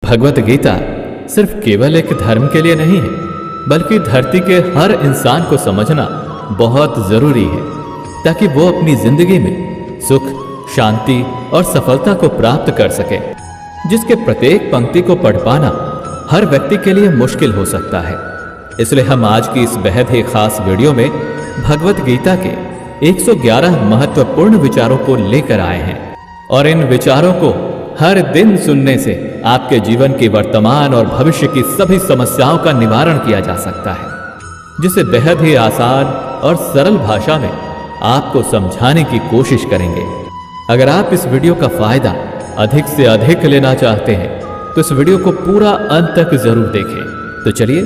भगवत गीता सिर्फ केवल एक धर्म के लिए नहीं है, बल्कि धरती के हर इंसान को समझना बहुत जरूरी है, ताकि वो अपनी जिंदगी में सुख, शांति और सफलता को प्राप्त कर सके, जिसके प्रत्येक पंक्ति को पढ़ पाना हर व्यक्ति के लिए मुश्किल हो सकता है। इसलिए हम आज की इस बेहद ही खास वीडियो में भगवत गीता के 111 महत्वपूर्ण विचारों को लेकर आए हैं, और इन विचारों को हर दिन सुनने से आपके जीवन की वर्तमान और भविष्य की सभी समस्याओं का निवारण किया जा सकता है, जिसे बेहद ही आसान और सरल भाषा में आपको समझाने की कोशिश करेंगे। अगर आप इस वीडियो का फायदा अधिक से अधिक लेना चाहते हैं तो इस वीडियो को पूरा अंत तक जरूर देखें। तो चलिए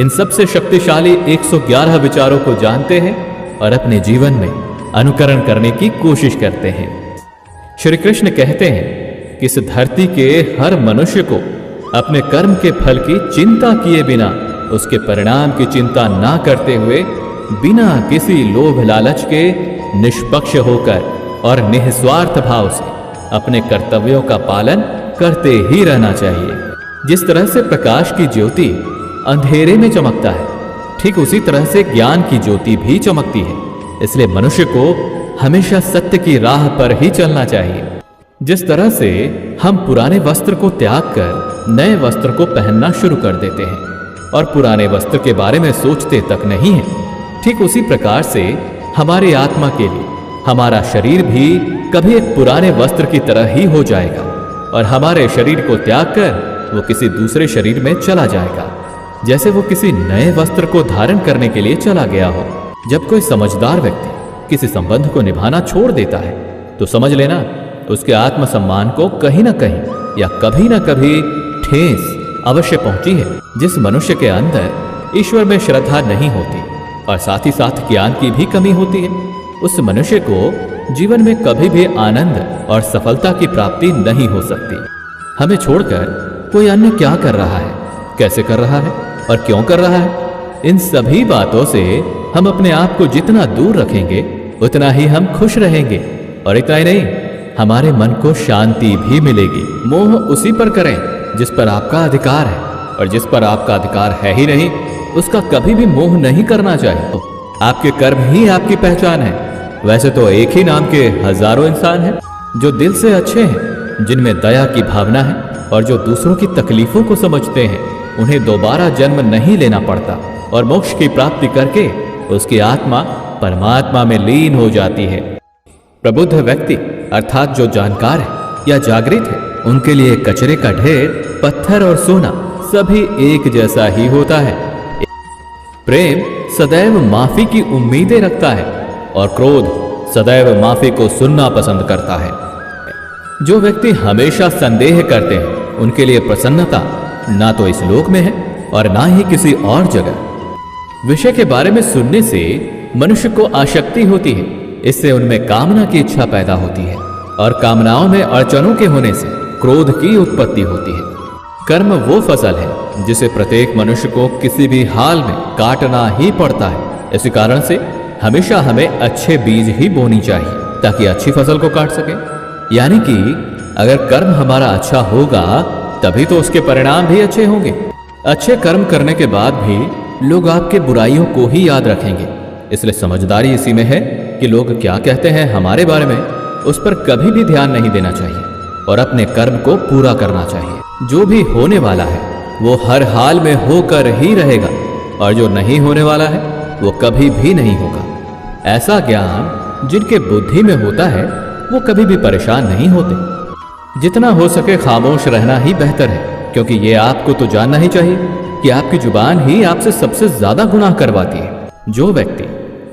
इन सबसे शक्तिशाली 111 विचारों को जानते हैं और अपने जीवन में अनुकरण करने की कोशिश करते हैं। श्री कृष्ण कहते हैं कि इस धरती के हर मनुष्य को अपने कर्म के फल की चिंता किए बिना, उसके परिणाम की चिंता ना करते हुए, बिना किसी लोभ लालच के निष्पक्ष होकर और निस्वार्थ भाव से अपने कर्तव्यों का पालन करते ही रहना चाहिए। जिस तरह से प्रकाश की ज्योति अंधेरे में चमकता है, ठीक उसी तरह से ज्ञान की ज्योति भी चमकती है। इसलिए मनुष्य को हमेशा सत्य की राह पर ही चलना चाहिए। जिस तरह से हम पुराने वस्त्र को त्याग कर नए वस्त्र को पहनना शुरू कर देते हैं और पुराने वस्त्र के बारे में सोचते तक नहीं है, ठीक उसी प्रकार से हमारी आत्मा के लिए हमारा शरीर भी कभी एक पुराने वस्त्र की तरह ही हो जाएगा और हमारे शरीर को त्याग कर वो किसी दूसरे शरीर में चला जाएगा, जैसे वो किसी नए वस्त्र को धारण करने के लिए चला गया हो। जब कोई समझदार व्यक्ति किसी संबंध को निभाना छोड़ देता है तो समझ लेना उसके आत्मसम्मान को कहीं ना कहीं या कभी ना कभी ठेस अवश्य पहुंची है। जिस मनुष्य के अंदर ईश्वर में श्रद्धा नहीं होती और साथ ही साथ ज्ञान की भी कमी होती है, उस मनुष्य को जीवन में कभी भी आनंद और सफलता की प्राप्ति नहीं हो सकती। हमें छोड़कर कोई अन्य क्या कर रहा है, कैसे कर रहा है और क्यों कर रहा है, इन सभी बातों से हम अपने आप को जितना दूर रखेंगे उतना ही हम खुश रहेंगे। और इतना ही नहीं, हमारे मन को शांति भी मिलेगी। मोह उसी पर करें जिस पर आपका अधिकार है, और जिस पर आपका अधिकार है ही नहीं उसका कभी भी मोह नहीं करना चाहिए। आपके कर्म ही आपकी पहचान है। वैसे तो एक ही नाम के हजारों इंसान हैं जो दिल से अच्छे हैं, जिनमें दया की भावना है और जो दूसरों की तकलीफों को समझते हैं। उन्हें दोबारा जन्म नहीं लेना पड़ता और मोक्ष की प्राप्ति करके उसकी आत्मा परमात्मा में लीन हो जाती है। प्रबुद्ध व्यक्ति अर्थात जो जानकार है या जागृत है, उनके लिए कचरे का ढेर, पत्थर और सोना सभी एक जैसा ही होता है। प्रेम सदैव माफी की उम्मीदें रखता है और क्रोध सदैव माफी को सुनना पसंद करता है। जो व्यक्ति हमेशा संदेह करते हैं उनके लिए प्रसन्नता ना तो इस लोक में है और ना ही किसी और जगह। विषय के बारे में सुनने से मनुष्य को आसक्ति होती है, इससे उनमें कामना की इच्छा पैदा होती है और कामनाओं में अड़चनों के होने से क्रोध की उत्पत्ति होती है। कर्म वो फसल है जिसे प्रत्येक मनुष्य को किसी भी हाल में काटना ही पड़ता है। इसी कारण से हमेशा हमें अच्छे बीज ही बोनी चाहिए ताकि अच्छी फसल को काट सके। यानी कि अगर कर्म हमारा अच्छा होगा तभी तो उसके परिणाम भी अच्छे होंगे। अच्छे कर्म करने के बाद भी लोग आपके बुराइयों को ही याद रखेंगे। इसलिए समझदारी इसी में है कि लोग क्या कहते हैं हमारे बारे में, उस पर कभी भी ध्यान नहीं देना चाहिए और अपने कर्म को पूरा करना चाहिए। जो भी होने वाला है वो हर हाल में होकर ही रहेगा और जो नहीं होने वाला है वो कभी भी नहीं होगा। ऐसा ज्ञान जिनके बुद्धि में होता है वो कभी भी परेशान नहीं होते। जितना हो सके खामोश रहना ही बेहतर है, क्योंकि ये आपको तो जानना ही चाहिए कि आपकी जुबान ही आपसे सबसे ज्यादा गुनाह करवाती है। जो व्यक्ति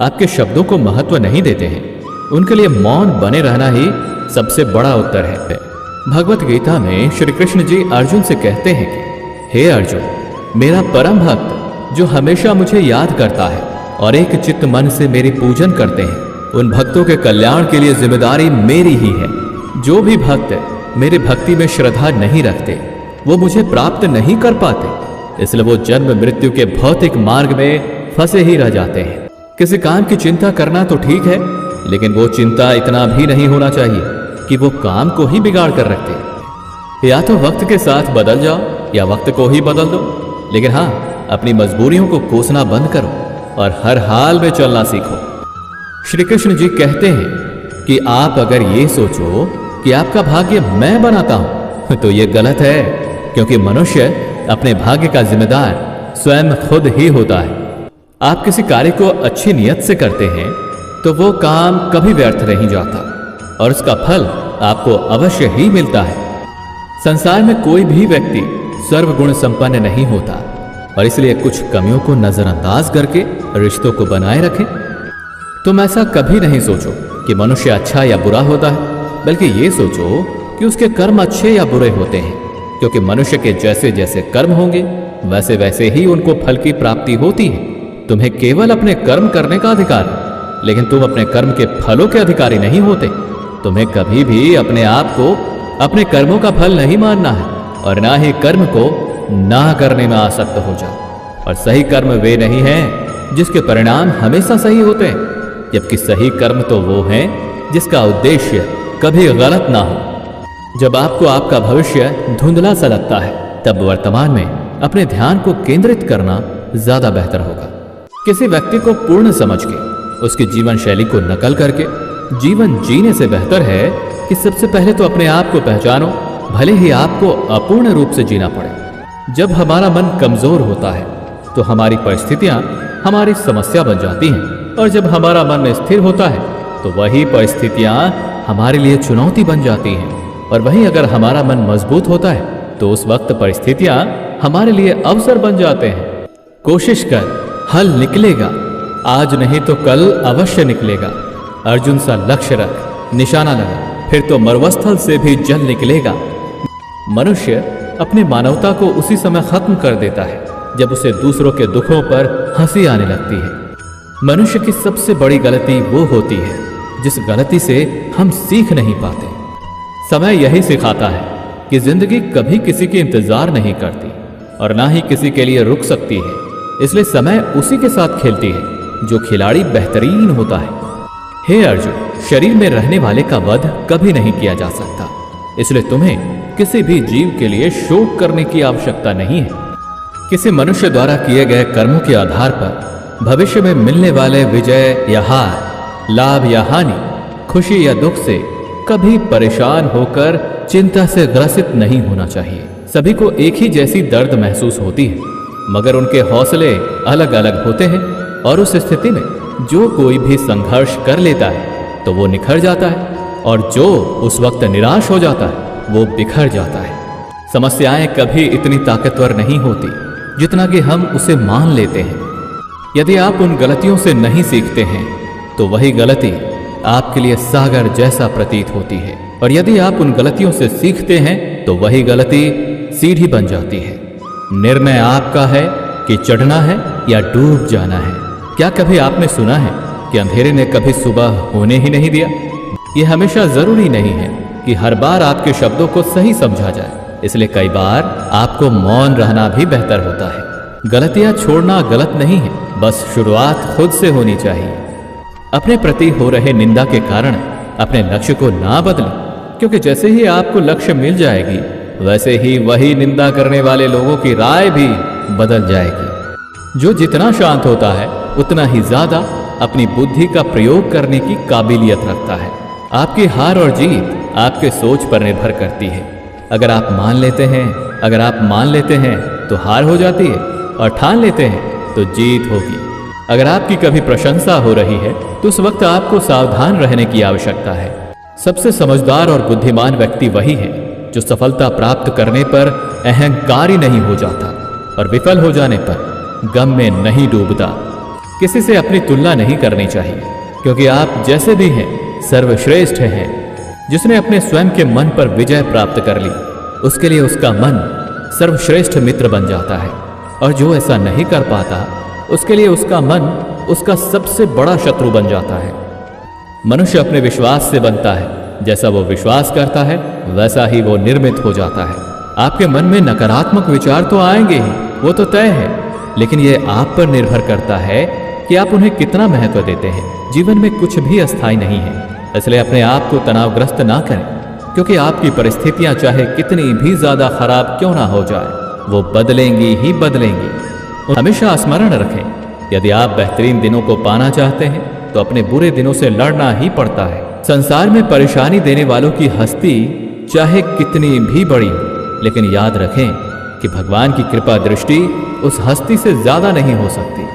आपके शब्दों को महत्व नहीं देते हैं उनके लिए मौन बने रहना ही सबसे बड़ा उत्तर है। भगवत गीता में श्री कृष्ण जी अर्जुन से कहते हैं कि हे अर्जुन, मेरा परम भक्त जो हमेशा मुझे याद करता है और एक चित्त मन से मेरी पूजन करते हैं, उन भक्तों के कल्याण के लिए जिम्मेदारी मेरी ही है। जो भी भक्त मेरी भक्ति में श्रद्धा नहीं रखते वो मुझे प्राप्त नहीं कर पाते, इसलिए वो जन्म मृत्यु के भौतिक मार्ग में फंसे ही रह जाते हैं। किसी काम की चिंता करना तो ठीक है, लेकिन वो चिंता इतना भी नहीं होना चाहिए कि वो काम को ही बिगाड़ कर रखते। या तो वक्त के साथ बदल जाओ या वक्त को ही बदल दो, लेकिन हाँ, अपनी मजबूरियों को कोसना बंद करो और हर हाल में चलना सीखो। श्री कृष्ण जी कहते हैं कि आप अगर ये सोचो कि आपका भाग्य मैं बनाता हूं तो ये गलत है, क्योंकि मनुष्य अपने भाग्य का जिम्मेदार स्वयं खुद ही होता है। आप किसी कार्य को अच्छी नियत से करते हैं तो वो काम कभी व्यर्थ नहीं जाता और उसका फल आपको अवश्य ही मिलता है। संसार में कोई भी व्यक्ति सर्वगुण संपन्न नहीं होता और इसलिए कुछ कमियों को नजरअंदाज करके रिश्तों को बनाए रखें। तुम ऐसा कभी नहीं सोचो कि मनुष्य अच्छा या बुरा होता है, बल्कि ये सोचो कि उसके कर्म अच्छे या बुरे होते हैं, क्योंकि मनुष्य के जैसे जैसे कर्म होंगे वैसे वैसे ही उनको फल की प्राप्ति होती है। तुम्हें केवल अपने कर्म करने का अधिकार है, लेकिन तुम अपने कर्म के फलों के अधिकारी नहीं होते। तुम्हें कभी भी अपने आप को अपने कर्मों का फल नहीं मानना है और ना ही कर्म को ना करने में आसक्त हो जाओ। और सही कर्म वे नहीं हैं जिसके परिणाम हमेशा सही होते हैं, जबकि सही कर्म तो वो हैं जिसका उद्देश्य कभी गलत ना हो। जब आपको आपका भविष्य धुंधला सा लगता है तब वर्तमान में अपने ध्यान को केंद्रित करना ज्यादा बेहतर होगा। किसी व्यक्ति को पूर्ण समझ के उसकी जीवन शैली को नकल करके जीवन जीने से बेहतर है कि सबसे पहले तो अपने आप को पहचानो, भले ही आपको अपूर्ण रूप से जीना पड़े। जब हमारा मन कमजोर होता है तो हमारी परिस्थितियां हमारी समस्या बन जाती हैं, और जब हमारा मन स्थिर होता है तो वही परिस्थितियां हमारे लिए चुनौती बन जाती हैं। और वहीं अगर हमारा मन मजबूत होता है तो उस वक्त परिस्थितियां हमारे लिए अवसर बन जाते हैं। कोशिश कर, हल निकलेगा, आज नहीं तो कल अवश्य निकलेगा। अर्जुन सा लक्ष्य रख, निशाना लगा, फिर तो मरुस्थल से भी जल निकलेगा। मनुष्य अपनी मानवता को उसी समय खत्म कर देता है जब उसे दूसरों के दुखों पर हंसी आने लगती है। मनुष्य की सबसे बड़ी गलती वो होती है जिस गलती से हम सीख नहीं पाते। समय यही सिखाता है कि जिंदगी कभी किसी के इंतजार नहीं करती और ना ही किसी के लिए रुक सकती है। इसलिए समय उसी के साथ खेलती है जो खिलाड़ी बेहतरीन होता है। हे अर्जुन, शरीर में रहने वाले का वध कभी नहीं किया जा सकता, इसलिए तुम्हें किसी भी जीव के लिए शोक करने की आवश्यकता नहीं है। किसी मनुष्य द्वारा किए गए कर्मों के आधार पर भविष्य में मिलने वाले विजय या हार, लाभ या हानि, खुशी या दुख से कभी परेशान होकर चिंता से ग्रसित नहीं होना चाहिए। सभी को एक ही जैसी दर्द महसूस होती है, मगर उनके हौसले अलग अलग होते हैं और उस स्थिति में जो कोई भी संघर्ष कर लेता है तो वो निखर जाता है, और जो उस वक्त निराश हो जाता है वो बिखर जाता है। समस्याएं कभी इतनी ताकतवर नहीं होती जितना कि हम उसे मान लेते हैं। यदि आप उन गलतियों से नहीं सीखते हैं तो वही गलती आपके लिए सागर जैसा प्रतीत होती है, और यदि आप उन गलतियों से सीखते हैं तो वही गलती सीढ़ी बन जाती है। निर्णय आपका है कि चढ़ना है या डूब जाना है। क्या कभी आपने सुना है कि अंधेरे ने कभी सुबह होने ही नहीं दिया? ये हमेशा जरूरी नहीं है कि हर बार आपके शब्दों को सही समझा जाए, इसलिए कई बार आपको मौन रहना भी बेहतर होता है। गलतियां छोड़ना गलत नहीं है, बस शुरुआत खुद से होनी चाहिए। अपने प्रति हो रहे निंदा के कारण अपने लक्ष्य को ना बदलें, क्योंकि जैसे ही आपको लक्ष्य मिल जाएगी वैसे ही वही निंदा करने वाले लोगों की राय भी बदल जाएगी। जो जितना शांत होता है उतना ही ज्यादा अपनी बुद्धि का प्रयोग करने की काबिलियत रखता है। आपकी हार और जीत आपके सोच पर निर्भर करती है। अगर आप मान लेते हैं तो हार हो जाती है, और ठान लेते हैं तो जीत होगी। अगर आपकी कभी प्रशंसा हो रही है तो उस वक्त आपको सावधान रहने की आवश्यकता है। सबसे समझदार और बुद्धिमान व्यक्ति वही है जो सफलता प्राप्त करने पर अहंकारी नहीं हो जाता और विफल हो जाने पर गम में नहीं डूबता। किसी से अपनी तुलना नहीं करनी चाहिए, क्योंकि आप जैसे भी हैं सर्वश्रेष्ठ हैं। जिसने अपने स्वयं के मन पर विजय प्राप्त कर ली उसके लिए उसका मन सर्वश्रेष्ठ मित्र बन जाता है, और जो ऐसा नहीं कर पाता उसके लिए उसका मन उसका सबसे बड़ा शत्रु बन जाता है। मनुष्य अपने विश्वास से बनता है, जैसा वो विश्वास करता है वैसा ही वो निर्मित हो जाता है। आपके मन में नकारात्मक विचार तो आएंगे ही, वो तो तय है, लेकिन ये आप पर निर्भर करता है कि आप उन्हें कितना महत्व देते हैं। जीवन में कुछ भी अस्थायी नहीं है, इसलिए अपने आप को तनावग्रस्त ना करें। क्योंकि आपकी परिस्थितियां चाहे कितनी भी ज्यादा खराब क्यों ना हो जाए, वो बदलेंगी ही बदलेंगी। हमेशा स्मरण रखें, यदि आप बेहतरीन दिनों को पाना चाहते हैं तो अपने बुरे दिनों से लड़ना ही पड़ता है। संसार में परेशानी देने वालों की हस्ती चाहे कितनी भी बड़ी हो, लेकिन याद रखें कि भगवान की कृपा दृष्टि उस हस्ती से ज्यादा नहीं हो सकती।